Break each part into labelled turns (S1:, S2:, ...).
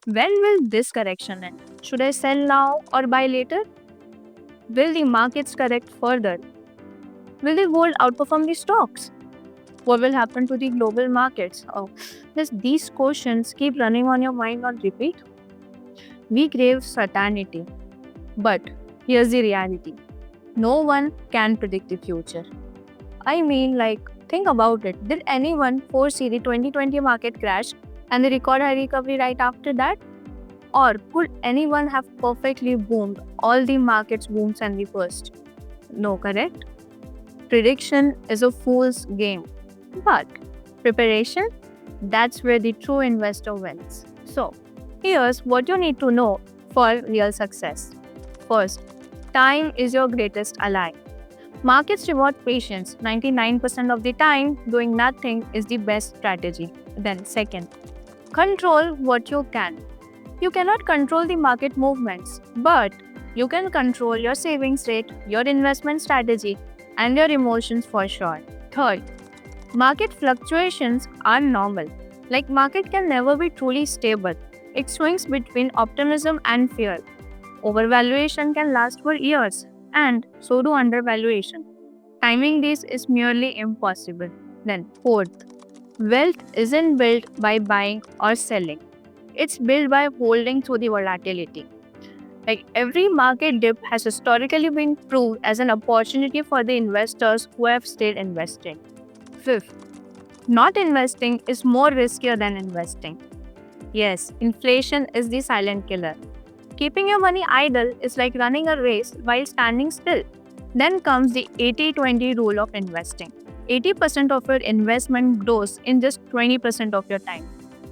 S1: When will this correction end? Should I sell now or buy later? Will the markets correct further? Will the gold outperform the stocks? What will happen to the global markets? Oh, these questions keep running on your mind on repeat. We crave certainty. But here's the reality, no one can predict the future. I mean, think about it. Did anyone foresee the 2020 market crash and the record high recovery right after that? Or could anyone have perfectly boomed all the markets booms and the burst? No, correct? Prediction is a fool's game. But preparation, that's where the true investor wins. So, here's what you need to know for real success. First, time is your greatest ally. Markets reward patience 99% of the time, doing nothing is the best strategy. Then, second, control what you can. You cannot control the market movements, but you can control your savings rate, your investment strategy, and your emotions for sure. Third, market fluctuations are normal. Like market can never be truly stable. It swings between optimism and fear. Overvaluation can last for years, and so do undervaluation. Timing this is merely impossible. Then, fourth, wealth isn't built by buying or selling. It's built by holding through the volatility. Like every market dip has historically been proved as an opportunity for the investors who have stayed investing. Fifth, not investing is more riskier than investing. Yes, inflation is the silent killer. Keeping your money idle is like running a race while standing still. Then comes the 80-20 rule of investing. 80% of your investment grows in just 20% of your time.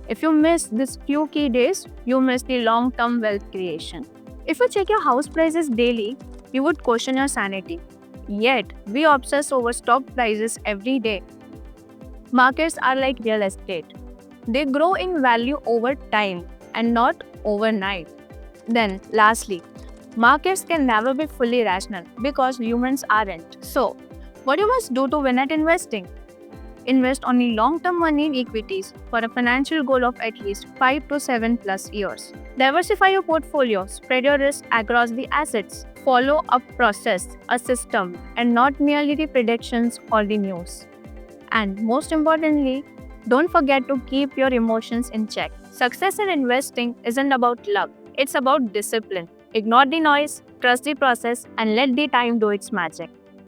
S1: If you miss these few key days, you miss the long-term wealth creation. If you check your house prices daily, you would question your sanity. Yet, we obsess over stock prices every day. Markets are like real estate. They grow in value over time and not overnight. Then, lastly, markets can never be fully rational because humans aren't. So, what you must do to win at investing? Invest only long-term money in equities for a financial goal of at least 5 to 7 plus years. Diversify your portfolio, spread your risk across the assets. Follow a process, a system, and not merely the predictions or the news. And most importantly, don't forget to keep your emotions in check. Success in investing isn't about luck, it's about discipline. Ignore the noise, trust the process, and let the time do its magic.